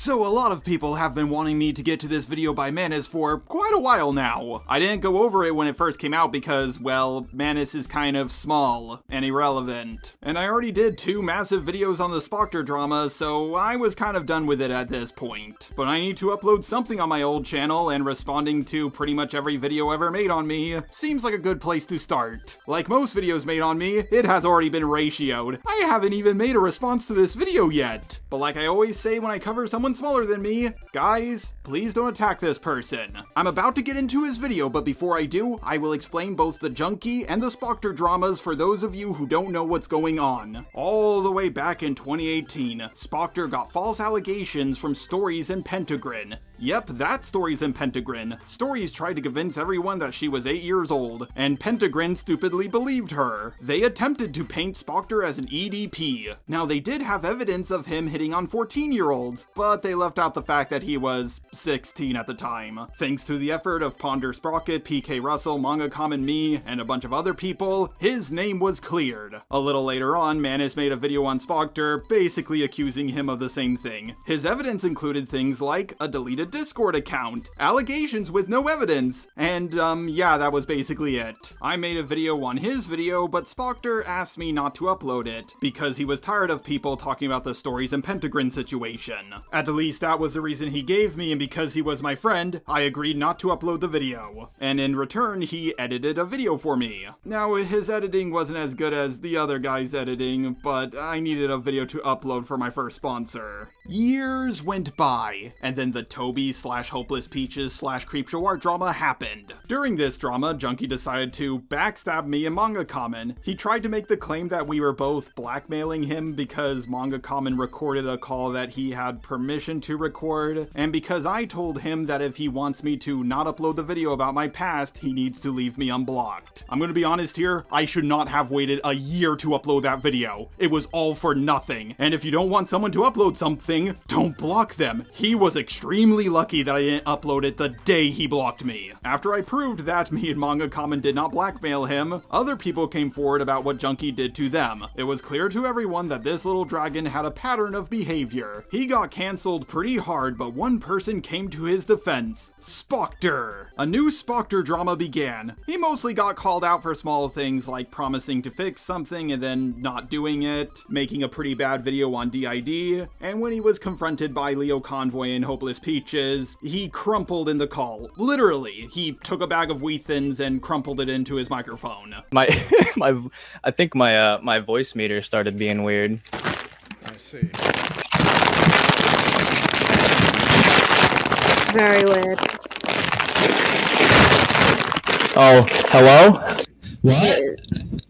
So a lot of people have been wanting me to get to this video by Mannis for quite a while now. I didn't go over it when it first came out because, well, Mannis is kind of small and irrelevant. And I already did 2 massive videos on the Spoctor Drama, so I was kind of done with it at this point. But I need to upload something on my old channel, and responding to pretty much every video ever made on me seems like a good place to start. Like most videos made on me, it has already been ratioed. I haven't even made a response to this video yet. But like I always say when I cover someone smaller than me, guys, please don't attack this person. I'm about to get into his video, but before I do, I will explain both the Junkie and the Spoctor dramas for those of you who don't know what's going on. All the way back in 2018, Spoctor got false allegations from Stories and Pentagrin. Yep, that's Stories and Pentagrin. Stories tried to convince everyone that she was 8 years old, and Pentagrin stupidly believed her. They attempted to paint Spoctor as an EDP. Now, they did have evidence of him hitting on 14-year-olds, but they left out the fact that he was 16 at the time. Thanks to the effort of Ponder Sprocket, PK Russell, Mangacom, and me, and a bunch of other people, his name was cleared. A little later on, Mannis made a video on Spoctor, basically accusing him of the same thing. His evidence included things like a deleted Discord account, allegations with no evidence, and yeah, that was basically it. I made a video on his video, but Spoctor asked me not to upload it, because he was tired of people talking about the Stories and Pentagrin situation. At least that was the reason he gave me, and because he was my friend, I agreed not to upload the video. And in return, he edited a video for me. Now, his editing wasn't as good as the other guy's editing, but I needed a video to upload for my first sponsor. Years went by, and then the Toby/Hopeless Peaches/Creepshow art drama happened. During this drama, Junkie decided to backstab me and Mangacom. He tried to make the claim that we were both blackmailing him because Mangacom recorded a call that he had permission to record, and because I told him that if he wants me to not upload the video about my past, he needs to leave me unblocked. I'm gonna be honest here, I should not have waited a year to upload that video. It was all for nothing. And if you don't want someone to upload something, don't block them. He was extremely lucky that I didn't upload it the day he blocked me. After I proved that me and Mangacom did not blackmail him, other people came forward about what Junkie did to them. It was clear to everyone that this little dragon had a pattern of behavior. He got cancelled pretty hard, but one person came to his defense. Spoctor. A new Spoctor drama began. He mostly got called out for small things like promising to fix something and then not doing it, making a pretty bad video on DID, and when he was confronted by Lio Convoy and Hopeless Peaches, he crumpled in the call. Literally, he took a bag of Wheat Thins and crumpled it into his microphone. I think my voice meter started being weird. I see. Very weird. Oh, hello? What?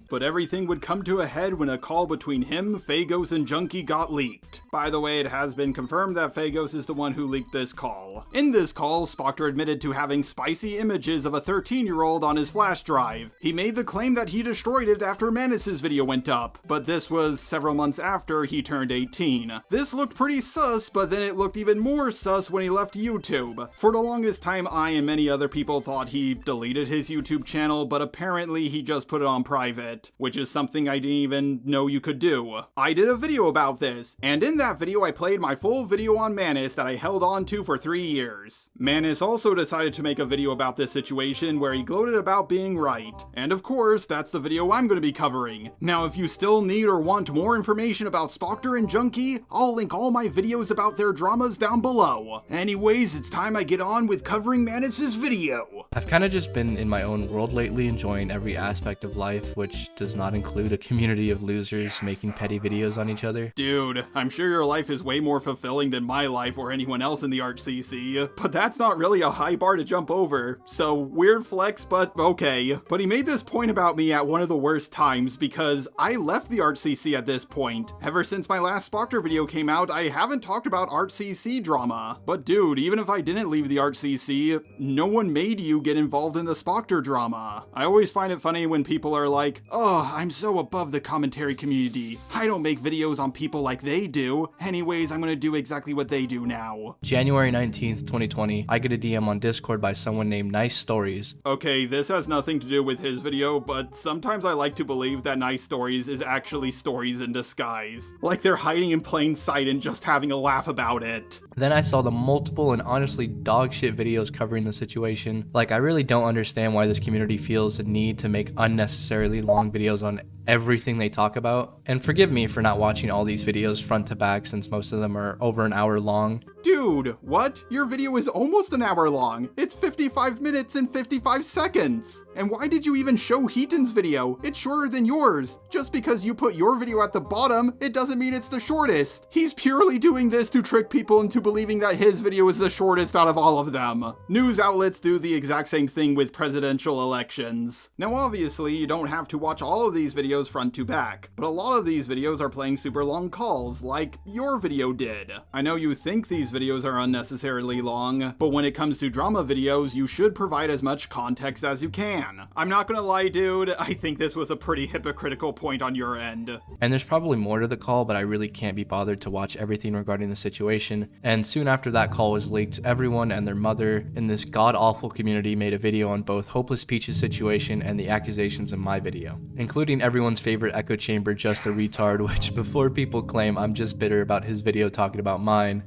But everything would come to a head when a call between him, Phagos, and Junkie got leaked. By the way, it has been confirmed that Phagos is the one who leaked this call. In this call, Spoctor admitted to having spicy images of a 13-year-old on his flash drive. He made the claim that he destroyed it after Mannis' video went up, but this was several months after he turned 18. This looked pretty sus, but then it looked even more sus when he left YouTube. For the longest time, I and many other people thought he deleted his YouTube channel, but apparently he just put it on private, which is something I didn't even know you could do. I did a video about this, and in that video I played my full video on Mannis that I held on to for 3 years. Mannis also decided to make a video about this situation where he gloated about being right. And of course, that's the video I'm going to be covering. Now, if you still need or want more information about Spoctor and Junkie, I'll link all my videos about their dramas down below. Anyways, it's time I get on with covering Mannis' video. I've kind of just been in my own world lately, enjoying every aspect of life, which does not include a community of losers making petty videos on each other. Dude, I'm sure your life is way more fulfilling than my life or anyone else in the ArchCC, but that's not really a high bar to jump over, so weird flex, but okay. But he made this point about me at one of the worst times because I left the ArchCC at this point. Ever since my last Spoctor video came out, I haven't talked about ArchCC drama. But dude, even if I didn't leave the ArchCC, no one made you get involved in the Spoctor drama. I always find it funny when people are like, Oh, I'm so above the commentary community. I don't make videos on people like they do. Anyways, I'm gonna do exactly what they do now. January 19th, 2020, I get a DM on Discord by someone named Nice Stories. Okay, this has nothing to do with his video, but sometimes I like to believe that Nice Stories is actually stories in disguise. Like they're hiding in plain sight and just having a laugh about it. Then I saw the multiple and honestly dog shit videos covering the situation. Like, I really don't understand why this community feels the need to make unnecessarily long videos on everything they talk about. And forgive me for not watching all these videos front to back since most of them are over an hour long. Dude, what? Your video is almost an hour long. It's 55 minutes and 55 seconds. And why did you even show Heaton's video? It's shorter than yours. Just because you put your video at the bottom, it doesn't mean it's the shortest. He's purely doing this to trick people into believing that his video is the shortest out of all of them. News outlets do the exact same thing with presidential elections. Now obviously, you don't have to watch all of these videos front to back, but a lot of these videos are playing super long calls, like your video did. I know you think these videos are unnecessarily long, but when it comes to drama videos, you should provide as much context as you can. I'm not gonna lie, dude, I think this was a pretty hypocritical point on your end. And there's probably more to the call, but I really can't be bothered to watch everything regarding the situation. And soon after that call was leaked, everyone and their mother in this god-awful community made a video on both Hopeless Peach's situation and the accusations in my video, including everyone's favorite echo chamber, Just a Retard, which before people claim I'm just bitter about his video talking about mine.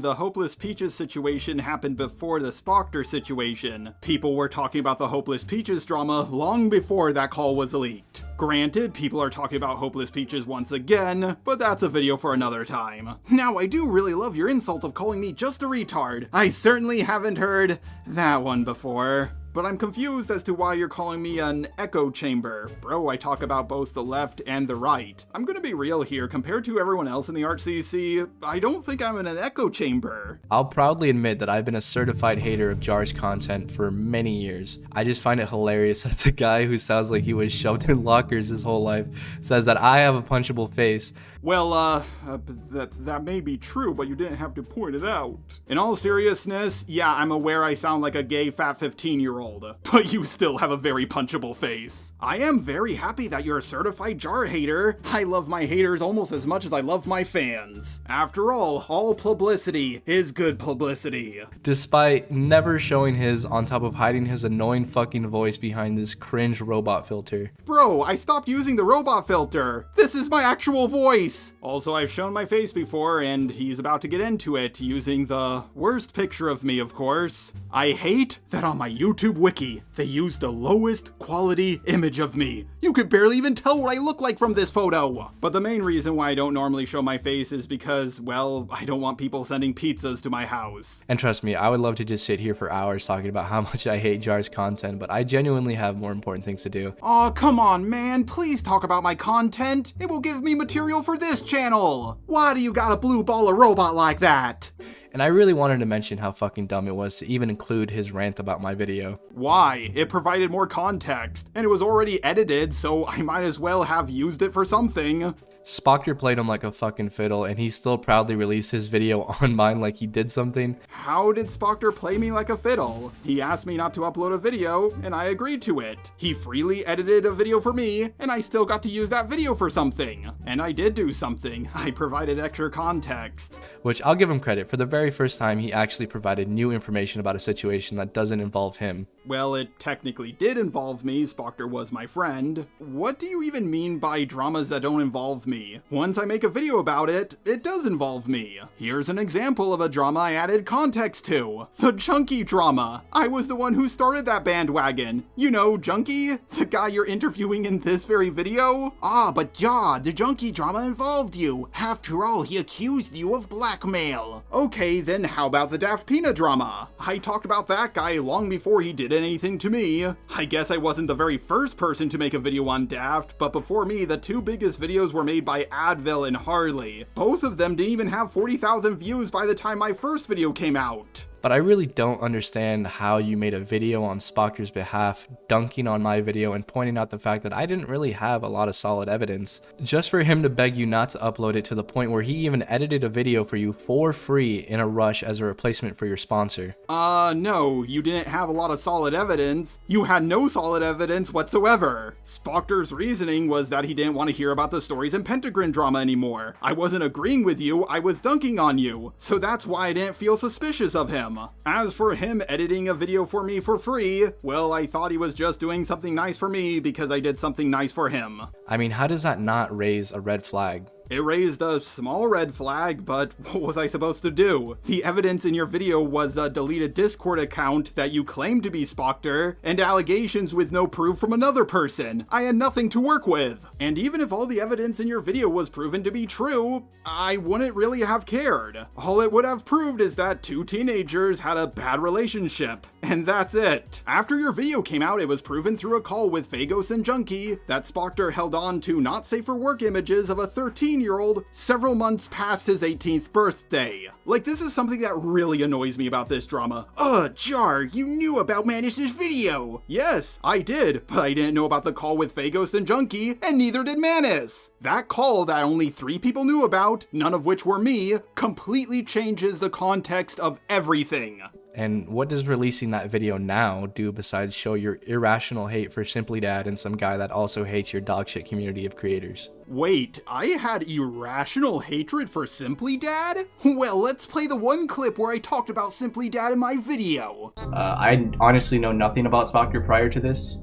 The Hopeless Peaches situation happened before the Spoctor situation. People were talking about the Hopeless Peaches drama long before that call was leaked. Granted, people are talking about Hopeless Peaches once again, but that's a video for another time. Now, I do really love your insult of calling me just a retard. I certainly haven't heard that one before. But I'm confused as to why you're calling me an echo chamber. Bro, I talk about both the left and the right. I'm gonna be real here, compared to everyone else in the ArchCC, I don't think I'm in an echo chamber. I'll proudly admit that I've been a certified hater of Jar's content for many years. I just find it hilarious that the guy who sounds like he was shoved in lockers his whole life says that I have a punchable face. Well, that may be true, but you didn't have to point it out. In all seriousness, yeah, I'm aware I sound like a gay fat 15-year-old, but you still have a very punchable face. I am very happy that you're a certified Jar hater. I love my haters almost as much as I love my fans. After all publicity is good publicity. Despite never showing his, on top of hiding his annoying fucking voice behind this cringe robot filter. Bro, I stopped using the robot filter. This is my actual voice. Also, I've shown my face before, and he's about to get into it using the worst picture of me, of course. I hate that on my YouTube wiki, they used the lowest quality image of me. You could barely even tell what I look like from this photo. But the main reason why I don't normally show my face is because, well, I don't want people sending pizzas to my house. And trust me, I would love to just sit here for hours talking about how much I hate Jar's content, but I genuinely have more important things to do. Aw, come on, man. Please talk about my content. It will give me material for this channel. Why do you got a blue ball a robot like that? And I really wanted to mention how fucking dumb it was to even include his rant about my video. Why? It provided more context, and it was already edited, so I might as well have used it for something. Spoctor played him like a fucking fiddle, and he still proudly released his video on mine like he did something. How did Spoctor play me like a fiddle? He asked me not to upload a video, and I agreed to it. He freely edited a video for me, and I still got to use that video for something. And I did do something. I provided extra context. Which I'll give him credit. For the very first time, he actually provided new information about a situation that doesn't involve him. Well, it technically did involve me. Spoctor was my friend. What do you even mean by dramas that don't involve me? Once I make a video about it, it does involve me. Here's an example of a drama I added context to. The Junkie drama. I was the one who started that bandwagon. You know, Junkie? The guy you're interviewing in this very video? Ah, but yeah, the Junkie drama involved you. After all, he accused you of blackmail. Okay, then how about the Daft Peanut drama? I talked about that guy long before he did anything to me. I guess I wasn't the very first person to make a video on Daft, but before me, the two biggest videos were made by Advil and Harley. Both of them didn't even have 40,000 views by the time my first video came out. but I really don't understand how you made a video on Spoctor's behalf, dunking on my video and pointing out the fact that I didn't really have a lot of solid evidence, just for him to beg you not to upload it, to the point where he even edited a video for you for free in a rush as a replacement for your sponsor. No, you didn't have a lot of solid evidence. You had no solid evidence whatsoever. Spoctor's reasoning was that he didn't want to hear about the Stories and Pentagrin drama anymore. I wasn't agreeing with you, I was dunking on you. So that's why I didn't feel suspicious of him. As for him editing a video for me for free, well, I thought he was just doing something nice for me because I did something nice for him. I mean, how does that not raise a red flag? It raised a small red flag, but what was I supposed to do? The evidence in your video was a deleted Discord account that you claimed to be Spoctor, and allegations with no proof from another person. I had nothing to work with. And even if all the evidence in your video was proven to be true, I wouldn't really have cared. All it would have proved is that two teenagers had a bad relationship, and that's it. After your video came out, it was proven through a call with TheNamesJunkie that Spoctor held on to not safe for work images of a 13-year-old several months past his 18th birthday. Like, this is something that really annoys me about this drama. Jar, you knew about Mannis' video. Yes, I did, but I didn't know about the call with TheNamesJunkie, and neither did Mannis. That call that only 3 people knew about, none of which were me, completely changes the context of everything. And what does releasing that video now do besides show your irrational hate for Simply Dad and some guy that also hates your dogshit community of creators? Wait, I had irrational hatred for Simply Dad? Well, let's play the one clip where I talked about Simply Dad in my video. I honestly know nothing about Spoctor prior to this.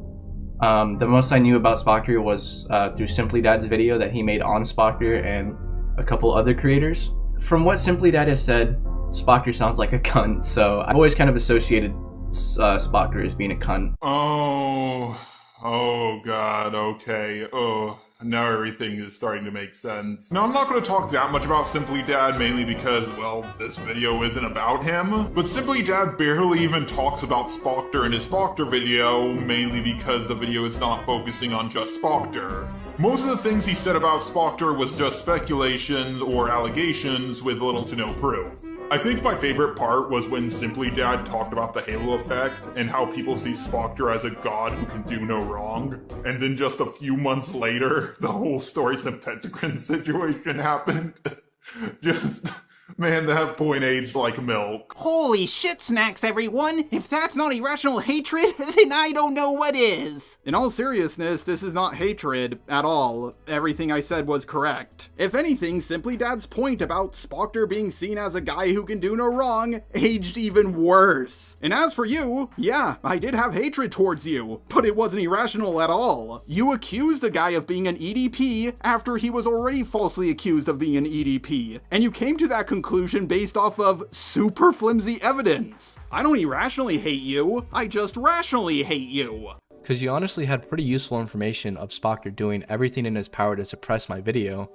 The most I knew about Spoctor was through Simply Dad's video that he made on Spoctor and a couple other creators. From what Simply Dad has said, Spoctor sounds like a cunt, so I've always kind of associated Spoctor as being a cunt. Oh god, okay. Now everything is starting to make sense. Now, I'm not going to talk that much about Simply Dad, mainly because, well, this video isn't about him. But Simply Dad barely even talks about Spoctor in his Spoctor video, mainly because the video is not focusing on just Spoctor. Most of the things he said about Spoctor was just speculation or allegations with little to no proof. I think my favorite part was when Simply Dad talked about the halo effect and how people see Spoctor as a god who can do no wrong. And then just a few months later, the whole Stories and Pentagrin situation happened. Man, that point aged like milk. Holy shit snacks, everyone! If that's not irrational hatred, then I don't know what is! In all seriousness, this is not hatred at all. Everything I said was correct. If anything, Simply Dad's point about Spoctor being seen as a guy who can do no wrong aged even worse. And as for you, yeah, I did have hatred towards you, but it wasn't irrational at all. You accused the guy of being an EDP after he was already falsely accused of being an EDP, and you came to that conclusion based off of super flimsy evidence. I don't irrationally hate you, I just rationally hate you. Because you honestly had pretty useful information of Spoctor doing everything in his power to suppress my video.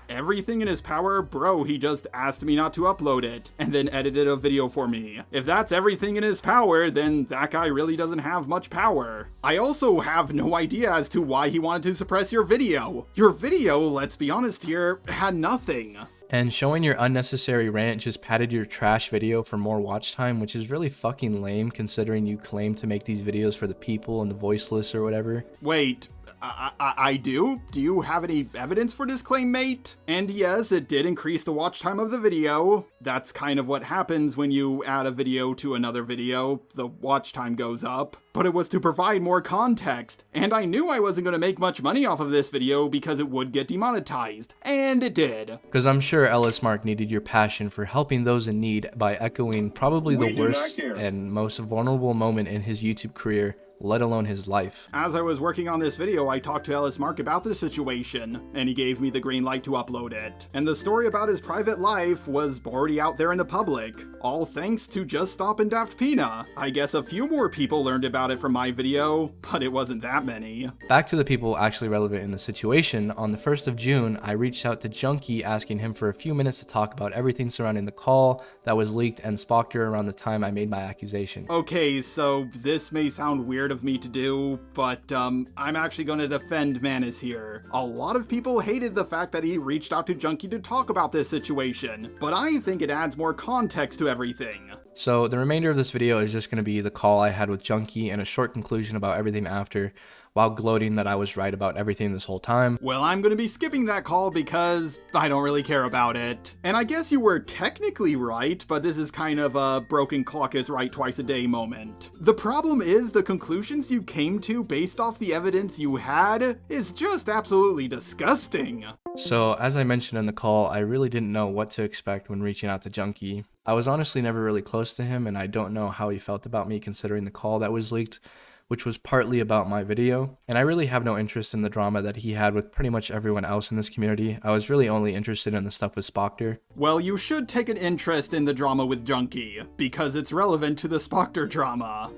Everything in his power? Bro, he just asked me not to upload it, and then edited a video for me. If that's everything in his power, then that guy really doesn't have much power. I also have no idea as to why he wanted to suppress your video. Your video, let's be honest here, had nothing. And showing your unnecessary rant just padded your trash video for more watch time, which is really fucking lame considering you claim to make these videos for the people and the voiceless or whatever. Wait, I do? Do you have any evidence for this claim, mate? And yes, it did increase the watch time of the video. That's kind of what happens when you add a video to another video. The watch time goes up. But it was to provide more context. And I knew I wasn't going to make much money off of this video because it would get demonetized. And it did. Because I'm sure Ellis Mark needed your passion for helping those in need by echoing probably the worst and most vulnerable moment in his YouTube career, let alone his life. As I was working on this video, I talked to Ellis Mark about the situation, and he gave me the green light to upload it. And the story about his private life was already out there in the public, all thanks to Just Stop and Daft Pina. I guess a few more people learned about it from my video, but it wasn't that many. Back to the people actually relevant in the situation, on the 1st of June, I reached out to Junkie asking him for a few minutes to talk about everything surrounding the call that was leaked and Spoctor around the time I made my accusation. Okay, so this may sound weird of me to do, but I'm actually going to defend Mannis here. A lot of people hated the fact that he reached out to Junkie to talk about this situation, but I think it adds more context to everything. So the remainder of this video is just going to be the call I had with Junkie and a short conclusion about everything after, while gloating that I was right about everything this whole time. Well, I'm gonna be skipping that call because I don't really care about it. And I guess you were technically right, but this is kind of a broken clock is right twice a day moment. The problem is the conclusions you came to based off the evidence you had is just absolutely disgusting. So as I mentioned in the call, I really didn't know what to expect when reaching out to Junkie. I was honestly never really close to him, and I don't know how he felt about me considering the call that was leaked, which was partly about my video, and I really have no interest in the drama that he had with pretty much everyone else in this community. I was really only interested in the stuff with Spoctor. Well, you should take an interest in the drama with Junkie, because it's relevant to the Spoctor drama.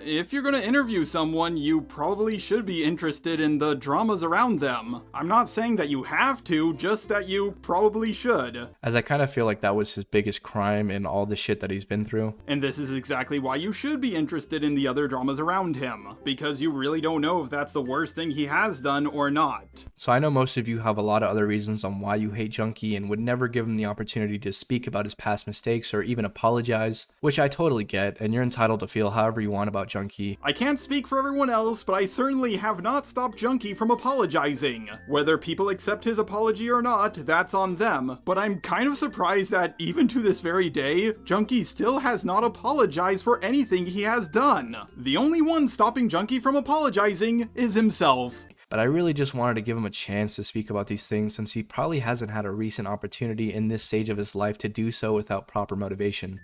If you're gonna interview someone, you probably should be interested in the dramas around them. I'm not saying that you have to, just that you probably should. As I kind of feel like that was his biggest crime in all the shit that he's been through. And this is exactly why you should be interested in the other dramas around him, because you really don't know if that's the worst thing he has done or not. So I know most of you have a lot of other reasons on why you hate Junkie and would never give him the opportunity to speak about his past mistakes or even apologize, which I totally get, and you're entitled to feel however you want about Junkie. I can't speak for everyone else, but I certainly have not stopped Junkie from apologizing. Whether people accept his apology or not, that's on them, but I'm kind of surprised that even to this very day, Junkie still has not apologized for anything he has done. The only one stopping Junkie from apologizing is himself. But I really just wanted to give him a chance to speak about these things since he probably hasn't had a recent opportunity in this stage of his life to do so without proper motivation.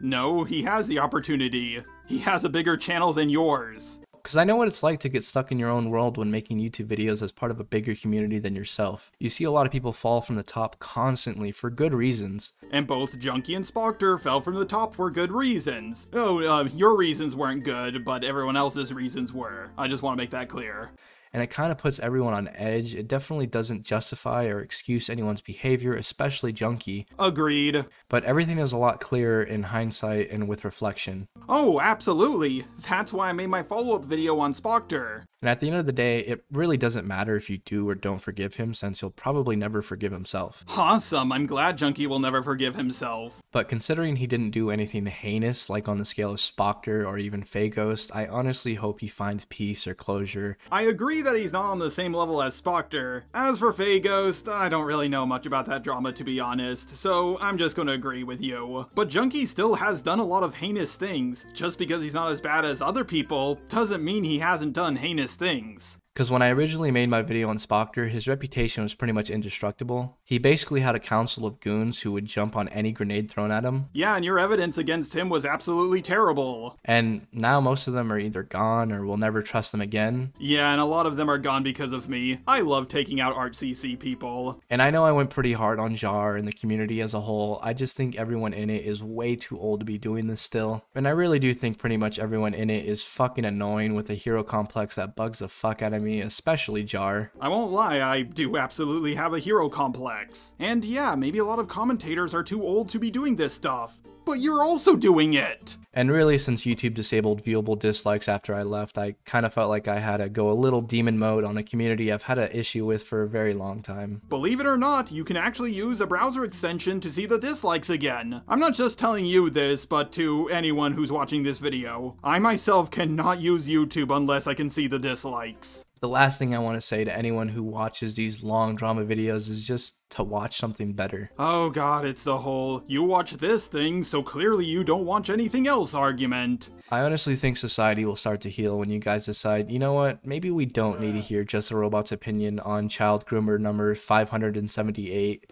No, he has the opportunity. He has a bigger channel than yours. Because I know what it's like to get stuck in your own world when making YouTube videos as part of a bigger community than yourself. You see a lot of people fall from the top constantly for good reasons. And both Junkie and Spoctor fell from the top for good reasons. Oh, your reasons weren't good, but everyone else's reasons were. I just want to make that clear. And it kind of puts everyone on edge. It definitely doesn't justify or excuse anyone's behavior, especially Junkie. Agreed. But everything is a lot clearer in hindsight and with reflection. Oh, absolutely. That's why I made my follow-up video on Spoctor. And at the end of the day, it really doesn't matter if you do or don't forgive him, since he'll probably never forgive himself. Awesome, I'm glad Junkie will never forgive himself. But considering he didn't do anything heinous, like on the scale of Spoctor or even Ghost, I honestly hope he finds peace or closure. I agree that he's not on the same level as Spoctor. As for Ghost, I don't really know much about that drama to be honest, so I'm just gonna agree with you. But Junkie still has done a lot of heinous things. Just because he's not as bad as other people, doesn't mean he hasn't done heinous things. Because when I originally made my video on Spoctor, his reputation was pretty much indestructible. He basically had a council of goons who would jump on any grenade thrown at him. Yeah, and your evidence against him was absolutely terrible. And now most of them are either gone or we'll never trust them again. Yeah, and a lot of them are gone because of me. I love taking out ArtCC people. And I know I went pretty hard on Jar and the community as a whole. I just think everyone in it is way too old to be doing this still. And I really do think pretty much everyone in it is fucking annoying with a hero complex that bugs the fuck out of me, especially Jar. I won't lie, I do absolutely have a hero complex. And yeah, maybe a lot of commentators are too old to be doing this stuff. But you're also doing it! And really, since YouTube disabled viewable dislikes after I left, I kind of felt like I had to go a little demon mode on a community I've had an issue with for a very long time. Believe it or not, you can actually use a browser extension to see the dislikes again. I'm not just telling you this, but to anyone who's watching this video. I myself cannot use YouTube unless I can see the dislikes. The last thing I want to say to anyone who watches these long drama videos is just to watch something better. Oh god, it's the whole, you watch this thing, so clearly you don't watch anything else argument. I honestly think society will start to heal when you guys decide, you know what, maybe we don't need to hear Just a Robot's opinion on child groomer number 578.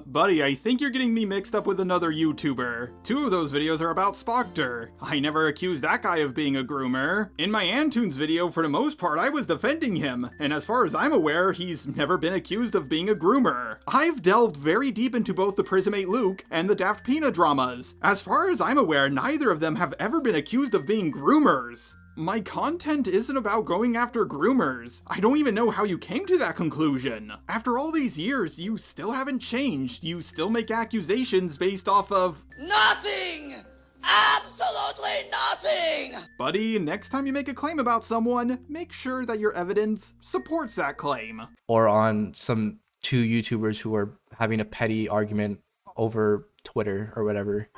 Buddy, I think you're getting me mixed up with another YouTuber. 2 of those videos are about Spoctor. I never accused that guy of being a groomer. In my Antunes video, for the most part, I was defending him, and as far as I'm aware, he's never been accused of being a groomer. I've delved very deep into both the Prismate Luke and the Daft Pina dramas. As far as I'm aware, neither of them have ever been accused of being groomers. My content isn't about going after groomers. I don't even know how you came to that conclusion. After all these years, you still haven't changed. You still make accusations based off of nothing! Absolutely nothing! Buddy, next time you make a claim about someone, make sure that your evidence supports that claim. Or on some 2 YouTubers who are having a petty argument over Twitter or whatever.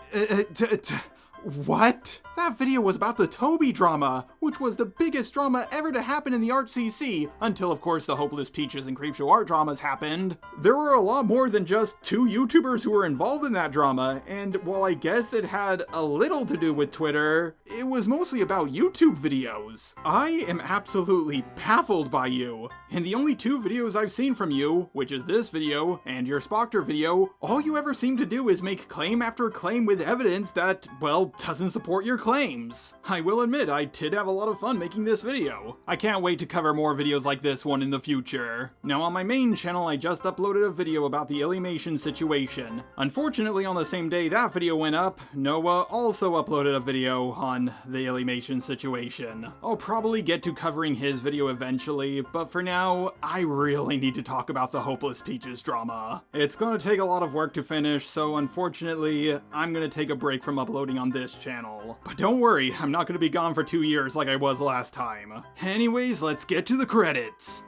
What? That video was about the Toby drama, which was the biggest drama ever to happen in the Art CC, until of course the Hopeless Peaches and Creepshow art dramas happened. There were a lot more than just 2 YouTubers who were involved in that drama, and while I guess it had a little to do with Twitter, it was mostly about YouTube videos. I am absolutely baffled by you. In the only 2 videos I've seen from you, which is this video and your Spoctor video, all you ever seem to do is make claim after claim with evidence that, well, doesn't support your claims. I will admit, I did have a lot of fun making this video. I can't wait to cover more videos like this one in the future. Now on my main channel, I just uploaded a video about the Illymation situation. Unfortunately, on the same day that video went up, Noah also uploaded a video on the Illymation situation. I'll probably get to covering his video eventually, but for now, I really need to talk about the Hopeless Peaches drama. It's gonna take a lot of work to finish, so unfortunately, I'm gonna take a break from uploading on this channel. But don't worry, I'm not gonna be gone for 2 years like I was last time. Anyways, let's get to the credits.